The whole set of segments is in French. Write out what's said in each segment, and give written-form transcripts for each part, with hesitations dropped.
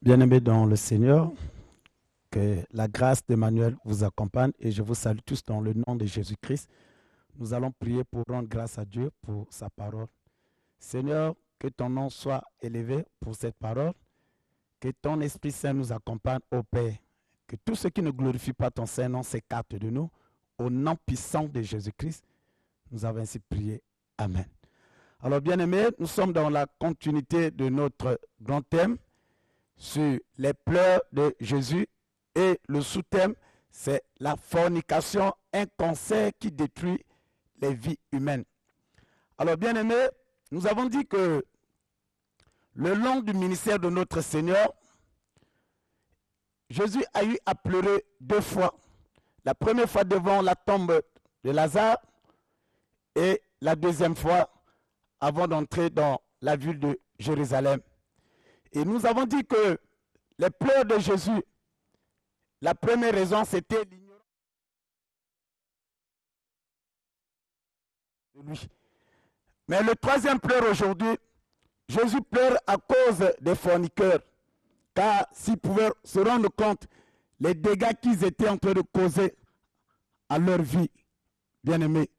Bien-aimés dans le Seigneur, que la grâce d'Emmanuel vous accompagne et je vous salue tous dans le nom de Jésus-Christ. Nous allons prier pour rendre grâce à Dieu pour sa parole. Seigneur, que ton nom soit élevé pour cette parole, que ton Esprit Saint nous accompagne au Père, que tout ce qui ne glorifie pas ton Saint-Nom s'écarte de nous. Au nom puissant de Jésus-Christ, nous avons ainsi prié. Amen. Alors bien-aimés, nous sommes dans la continuité de notre grand thème sur les pleurs de Jésus et le sous-thème, c'est la fornication, un cancer qui détruit les vies humaines. Alors bien-aimés, nous avons dit que le long du ministère de notre Seigneur, Jésus a eu à pleurer deux fois. La première fois devant la tombe de Lazare et la deuxième fois avant d'entrer dans la ville de Jérusalem. Et nous avons dit que les pleurs de Jésus, la première raison, c'était l'ignorance de lui. Mais le troisième pleur aujourd'hui, Jésus pleure à cause des forniqueurs. Car s'ils pouvaient se rendre compte les dégâts qu'ils étaient en train de causer à leur vie, bien-aimés.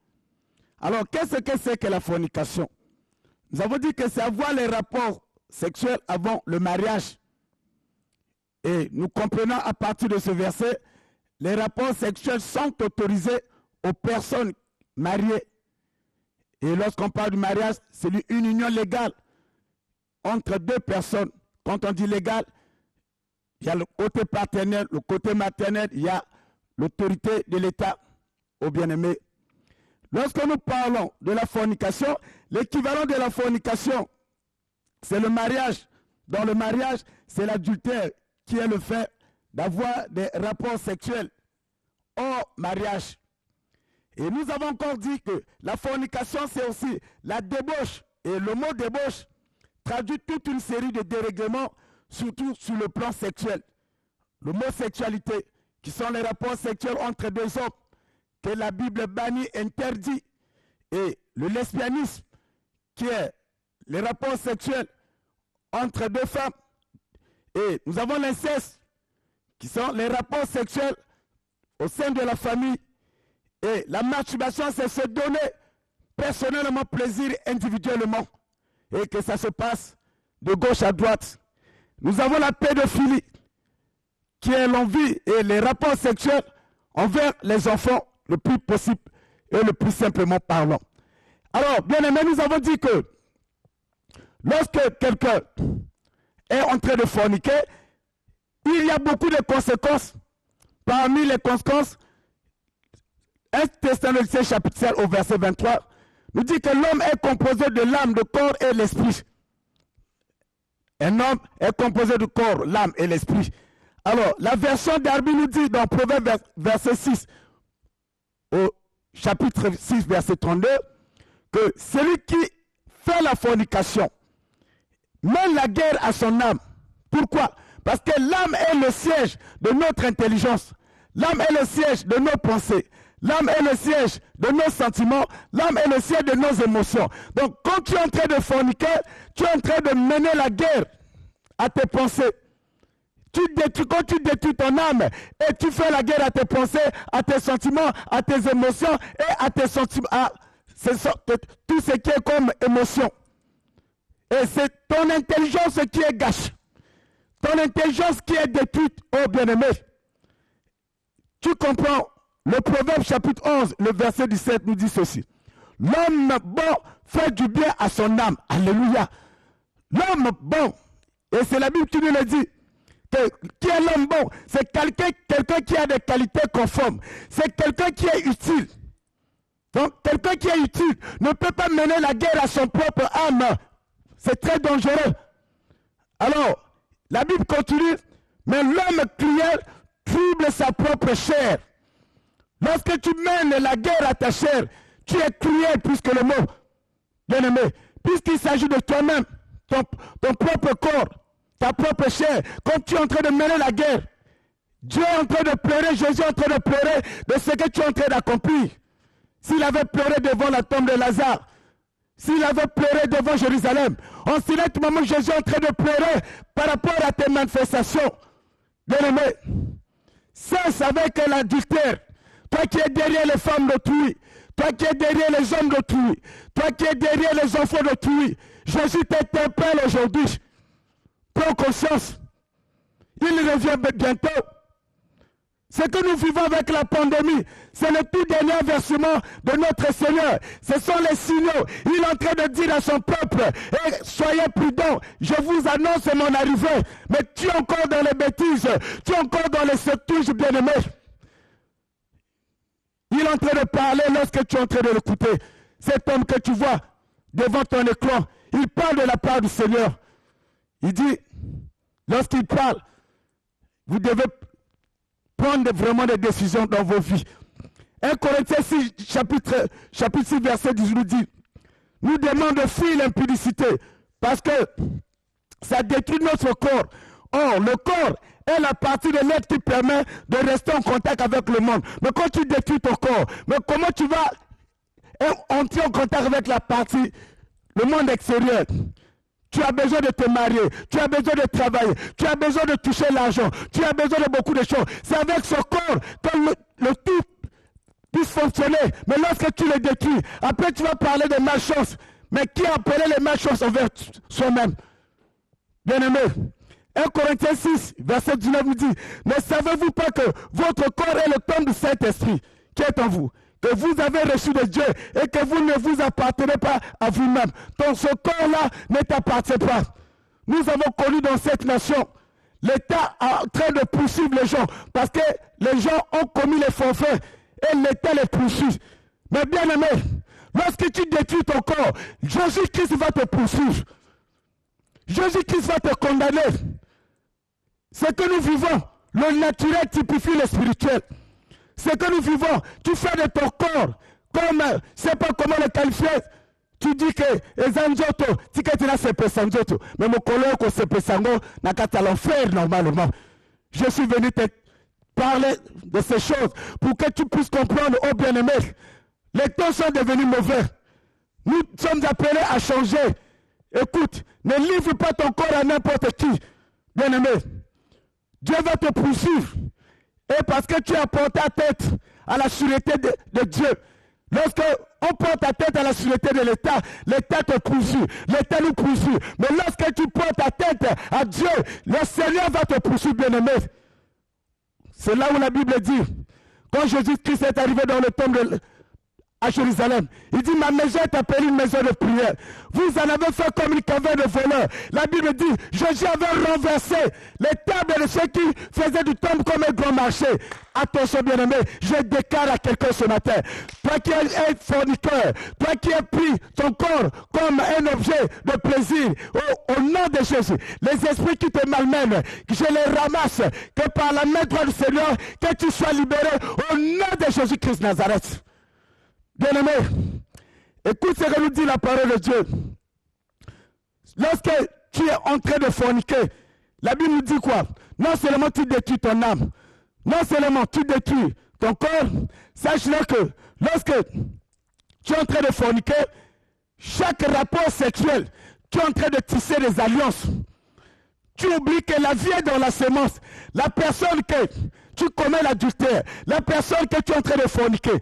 Alors, qu'est-ce que c'est que la fornication? Nous avons dit que c'est avoir les rapports sexuels avant le mariage. Et nous comprenons à partir de ce verset, les rapports sexuels sont autorisés aux personnes mariées. Et lorsqu'on parle du mariage, c'est une union légale entre deux personnes. Quand on dit légal, il y a le côté paternel, le côté maternel, il y a l'autorité de l'État aux bien-aimés. Lorsque nous parlons de la fornication, l'équivalent de la fornication, c'est le mariage. Dans le mariage, c'est l'adultère qui est le fait d'avoir des rapports sexuels hors mariage. Et nous avons encore dit que la fornication, c'est aussi la débauche. Et le mot débauche traduit toute une série de dérèglements, surtout sur le plan sexuel. L'homosexualité, qui sont les rapports sexuels entre deux hommes, que la Bible bannit, interdit. Et le lesbianisme, qui est les rapports sexuels entre deux femmes. Et nous avons l'inceste, qui sont les rapports sexuels au sein de la famille. Et la masturbation, c'est se donner personnellement plaisir individuellement. Et que ça se passe de gauche à droite. Nous avons la pédophilie, qui est l'envie et les rapports sexuels envers les enfants le plus possible et le plus simplement parlant. Alors, bien aimé, nous avons dit que lorsque quelqu'un est en train de forniquer, il y a beaucoup de conséquences. Parmi les conséquences, 1 Thessaloniciens chapitre 7 au verset 23 nous dit que l'homme est composé de l'âme, de corps et l'esprit. Un homme est composé de corps, l'âme et l'esprit. Alors, la version d'Arbi nous dit dans Proverbe verset 6 au chapitre 6 verset 32 que celui qui fait la fornication mène la guerre à son âme. Pourquoi? Parce que l'âme est le siège de notre intelligence. L'âme est le siège de nos pensées. L'âme est le siège de nos sentiments. L'âme est le siège de nos émotions. Donc, quand tu es en train de forniquer, tu es en train de mener la guerre à tes pensées. Quand tu détruis ton âme et tu fais la guerre à tes pensées, à tes sentiments, à tes émotions et à tes sentiments, à tout ce qui est comme émotion. Et c'est ton intelligence qui est gâchée. Ton intelligence qui est détruite, oh bien-aimé. Tu comprends, le Proverbe chapitre 11, le verset 17 nous dit ceci. L'homme bon fait du bien à son âme. Alléluia. L'homme bon, et c'est la Bible qui nous le dit, qui est l'homme bon? C'est quelqu'un qui a des qualités conformes. C'est quelqu'un qui est utile. Donc, quelqu'un qui est utile ne peut pas mener la guerre à son propre âme. C'est très dangereux. Alors, la Bible continue, mais l'homme cruel trouble sa propre chair. Lorsque tu mènes la guerre à ta chair, tu es cruel plus que le mot. Bien-aimé, puisqu'il s'agit de toi-même, ton propre corps, ta propre chair, quand tu es en train de mener la guerre, Dieu est en train de pleurer, Jésus est en train de pleurer de ce que tu es en train d'accomplir. S'il avait pleuré devant la tombe de Lazare, s'il avait pleuré devant Jérusalem, en ce moment Jésus est en train de pleurer par rapport à tes manifestations. Bien-aimé, cesse avec l'adultère. Toi qui es derrière les femmes d'autrui, toi qui es derrière les hommes d'autrui, toi qui es derrière les enfants d'autrui, Jésus t'interpelle aujourd'hui. Prends conscience. Il revient bientôt. Ce que nous vivons avec la pandémie, c'est le tout dernier versement de notre Seigneur. Ce sont les signaux. Il est en train de dire à son peuple, soyez prudents, je vous annonce mon arrivée. Mais tu es encore dans les bêtises, tu es encore dans les secoues, bien-aimé. Il est en train de parler lorsque tu es en train de l'écouter. Cet homme que tu vois devant ton écran, il parle de la part du Seigneur. Il dit, lorsqu'il parle, vous devez prendre vraiment des décisions dans vos vies. 1 Corinthiens 6, chapitre 6, verset 18 nous dit, nous demande de fuir l'impudicité parce que ça détruit notre corps. Or, le corps est la partie de l'être qui permet de rester en contact avec le monde. Mais quand tu détruis ton corps, mais comment tu vas entrer en contact avec la partie, le monde extérieur? Tu as besoin de te marier, tu as besoin de travailler, tu as besoin de toucher l'argent, tu as besoin de beaucoup de choses. C'est avec ce corps que le tout puisse fonctionner. Mais lorsque tu le détruis, après tu vas parler de malchance. Mais qui a appelé les malchances envers soi-même? Bien-aimé, 1 Corinthiens 6, verset 19 nous dit, ne savez-vous pas que votre corps est le temple du Saint-Esprit qui est en vous, que vous avez reçu de Dieu et que vous ne vous appartenez pas à vous-même. Donc ce corps-là ne t'appartient pas. Nous avons connu dans cette nation l'État en train de poursuivre les gens parce que les gens ont commis les forfaits et l'État les poursuit. Mais bien aimé, lorsque tu détruis ton corps, Jésus-Christ va te poursuivre. Jésus-Christ va te condamner. Ce que nous vivons, le naturel typifie le spirituel. Ce que nous vivons, tu fais de ton corps, comme, je ne sais pas comment le qualifier, tu dis que Ezanjoto, tu dis que tu n'as pas Sanjoto, mais mon collègue que c'est Pesango n'a qu'à l'enfer normalement. Je suis venu te parler de ces choses pour que tu puisses comprendre, oh bien-aimé, les temps sont devenus mauvais. Nous sommes appelés à changer. Écoute, ne livre pas ton corps à n'importe qui, bien-aimé. Dieu va te poursuivre. Et parce que tu as porté ta tête à la sûreté de Dieu. Lorsqu'on porte ta tête à la sûreté de l'État, l'État te poursuit. L'État nous poursuit. Mais lorsque tu portes ta tête à Dieu, le Seigneur va te poursuivre, bien-aimé. C'est là où la Bible dit, quand Jésus-Christ est arrivé dans le temple à Jérusalem, il dit, ma maison est appelée une maison de prière. Vous en avez fait comme une caverne de voleurs. La Bible dit, Jésus avait renversé les tables de ceux qui faisaient du temple comme un grand marché. Attention bien-aimé, je déclare à quelqu'un ce matin, toi qui es un forniqueur, toi qui as pris ton corps comme un objet de plaisir, au nom de Jésus, les esprits qui te malmènent, que je les ramasse, que par la main droite du Seigneur, que tu sois libéré au nom de Jésus-Christ Nazareth. Bien-aimé, écoute ce que nous dit la parole de Dieu. Lorsque tu es en train de forniquer, la Bible nous dit quoi? Non seulement tu détruis ton âme, non seulement tu détruis ton corps, sache-le que lorsque tu es en train de forniquer, chaque rapport sexuel, tu es en train de tisser des alliances. Tu oublies que la vie est dans la sémence. La personne que tu commets l'adultère, la personne que tu es en train de forniquer,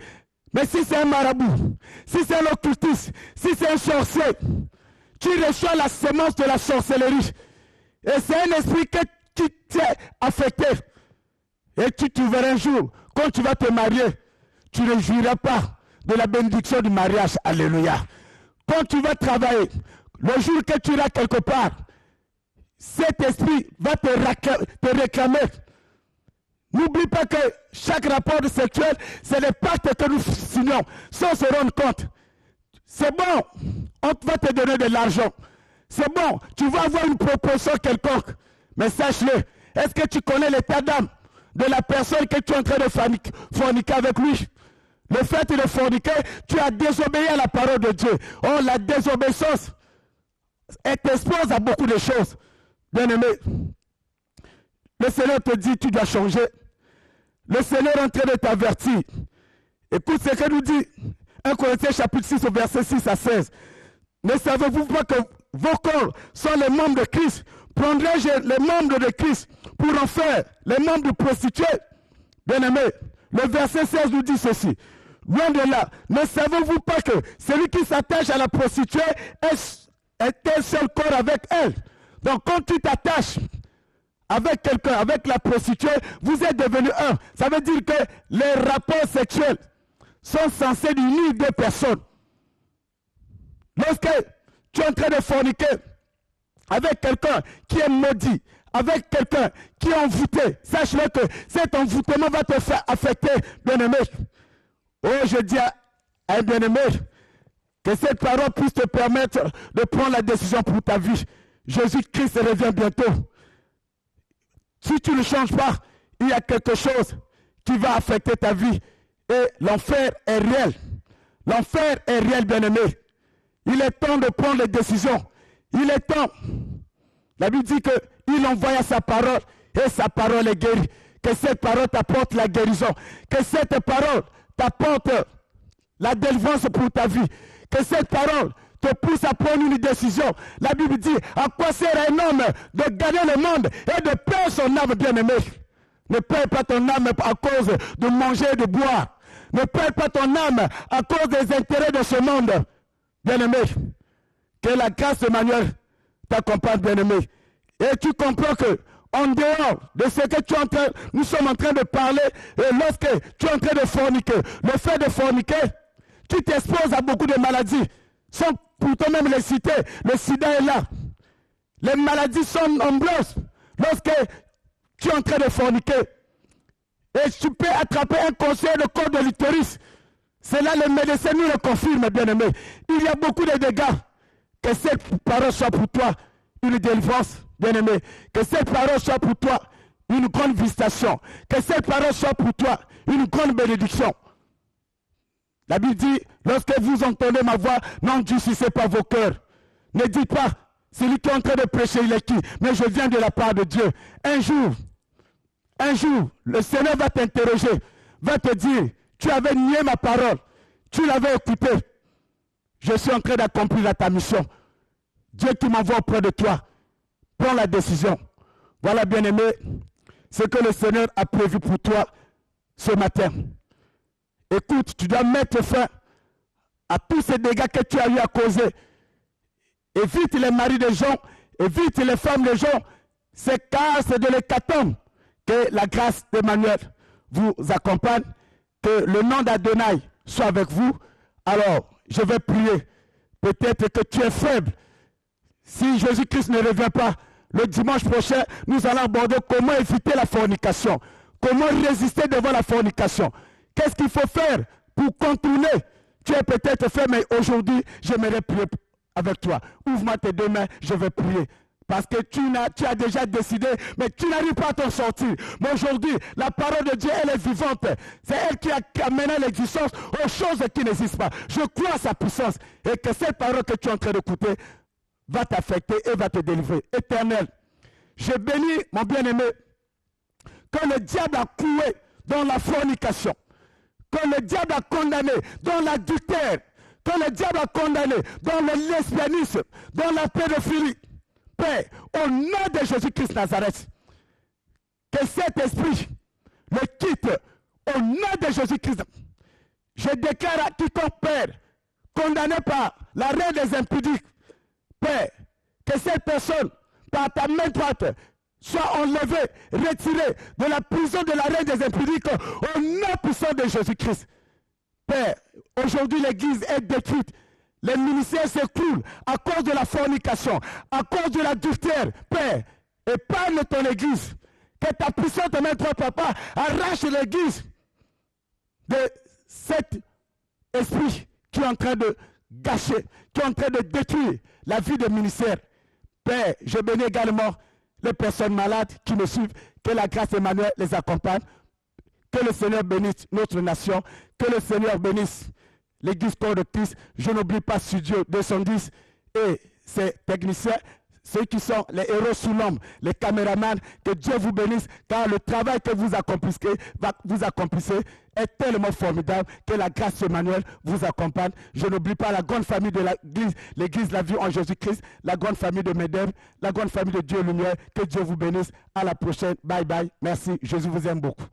mais si c'est un marabout, si c'est un occultiste, si c'est un sorcier, tu reçois la sémence de la sorcellerie. Et c'est un esprit qui t'est affecté. Et tu verras un jour, quand tu vas te marier, tu ne jouiras pas de la bénédiction du mariage. Alléluia. Quand tu vas travailler, le jour que tu iras quelque part, cet esprit va te réclamer. N'oublie pas que chaque rapport sexuel, c'est le pacte que nous signons, sans se rendre compte. C'est bon, on va te donner de l'argent. C'est bon, tu vas avoir une proposition quelconque. Mais sache-le, est-ce que tu connais l'état d'âme de la personne que tu es en train de forniquer avec lui? Le fait de forniquer, tu as désobéi à la parole de Dieu. Oh, la désobéissance, elle t'expose à beaucoup de choses. Bien-aimé, le Seigneur te dit, tu dois changer. Le Seigneur est en train de t'avertir. Écoute ce que nous dit 1 Corinthiens chapitre 6 au verset 6 à 16. Ne savez-vous pas que vos corps sont les membres de Christ? Prendrai-je les membres de Christ pour en faire les membres de prostituées? Bien-aimés, le verset 16 nous dit ceci. Loin de là, ne savez-vous pas que celui qui s'attache à la prostituée est un seul corps avec elle? Donc quand tu t'attaches avec quelqu'un, avec la prostituée, vous êtes devenus un. Ça veut dire que les rapports sexuels sont censés unir deux personnes. Lorsque tu es en train de forniquer avec quelqu'un qui est maudit, avec quelqu'un qui est envoûté, sache-le que cet envoûtement va te faire affecter, bien-aimé. Oh, je dis à un bien-aimé, que cette parole puisse te permettre de prendre la décision pour ta vie. Jésus-Christ revient bientôt. Si tu ne changes pas, il y a quelque chose qui va affecter ta vie. Et l'enfer est réel. L'enfer est réel, bien-aimé. Il est temps de prendre les décisions. Il est temps. La Bible dit qu'il envoya sa parole et sa parole est guérie. Que cette parole t'apporte la guérison. Que cette parole t'apporte la délivrance pour ta vie. Que cette parole te pousse à prendre une décision. La Bible dit, à quoi sert un homme de gagner le monde et de perdre son âme, bien-aimé? Ne perds pas ton âme à cause de manger et de boire. Ne perds pas ton âme à cause des intérêts de ce monde. Bien-aimé, que la grâce de Emmanuel t'accompagne, bien-aimé. Et tu comprends que, en dehors de ce que nous sommes en train de parler, et lorsque tu es en train de forniquer, le fait de forniquer, tu t'exposes à beaucoup de maladies, sans pourtant même les citer. Le sida est là. Les maladies sont nombreuses lorsque tu es en train de forniquer. Et tu peux attraper un cancer de col de l'utérus. C'est là le médecin nous le confirme, bien-aimé. Il y a beaucoup de dégâts. Que cette parole soit pour toi une délivrance, bien-aimé. Que cette parole soit pour toi une grande visitation. Que cette parole soit pour toi une grande bénédiction. La Bible dit, lorsque vous entendez ma voix, n'endurcissez pas vos cœurs. Ne dites pas, celui qui est en train de prêcher, il est qui? Mais je viens de la part de Dieu. Un jour, le Seigneur va t'interroger, va te dire, tu avais nié ma parole, tu l'avais écouté. Je suis en train d'accomplir ta mission. Dieu qui m'envoie auprès de toi, prends la décision. Voilà, bien-aimé, ce que le Seigneur a prévu pour toi ce matin. Écoute, tu dois mettre fin à tous ces dégâts que tu as eu à causer. Évite les maris des gens, évite les femmes des gens. C'est car c'est de l'hécatombe que la grâce d'Emmanuel vous accompagne. Que le nom d'Adonai soit avec vous. Alors, je vais prier. Peut-être que tu es faible. Si Jésus-Christ ne revient pas, le dimanche prochain, nous allons aborder comment éviter la fornication. Comment résister devant la fornication. Qu'est-ce qu'il faut faire pour contourner? Tu es peut-être fait, mais aujourd'hui, j'aimerais prier avec toi. Ouvre-moi tes deux mains, je vais prier. Parce que tu as déjà décidé, mais tu n'arrives pas à t'en sortir. Mais aujourd'hui, la parole de Dieu, elle est vivante. C'est elle qui a amené l'existence aux choses qui n'existent pas. Je crois à sa puissance. Et que cette parole que tu es en train d'écouter va t'affecter et va te délivrer. Éternel, je bénis mon bien-aimé. Quand le diable a cloué dans la fornication, quand le diable a condamné dans l'adultère, quand le diable a condamné dans le lesbianisme, dans la pédophilie, Père, au nom de Jésus-Christ Nazareth, que cet esprit le quitte au nom de Jésus-Christ. Je déclare à quiconque, Père, condamné par la reine des impudiques, Père, que cette personne, par ta main droite, soit enlevée, retirée de la prison de la reine des impudiques au nom puissant de Jésus-Christ. Père, aujourd'hui l'église est détruite. Les ministères s'écroulent à cause de la fornication, à cause de l'adultère. Père, épargne ton église. Que ta puissante main droite, papa, arrache l'église de cet esprit qui est en train de gâcher, qui est en train de détruire la vie des ministères. Père, je bénis également les personnes malades qui me suivent. Que la grâce d'Emmanuel les accompagne. Que le Seigneur bénisse notre nation. Que le Seigneur bénisse l'Église corps de Christ. Je n'oublie pas Studio 210 et ses techniciens, ceux qui sont les héros sous l'ombre, les caméramans, que Dieu vous bénisse, car le travail que vous accomplissez est tellement formidable que la grâce Emmanuel vous accompagne. Je n'oublie pas la grande famille de l'église La Vie en Jésus-Christ, la grande famille de Medem, la grande famille de Dieu Lumière. Que Dieu vous bénisse. À la prochaine. Bye bye. Merci. Jésus vous aime beaucoup.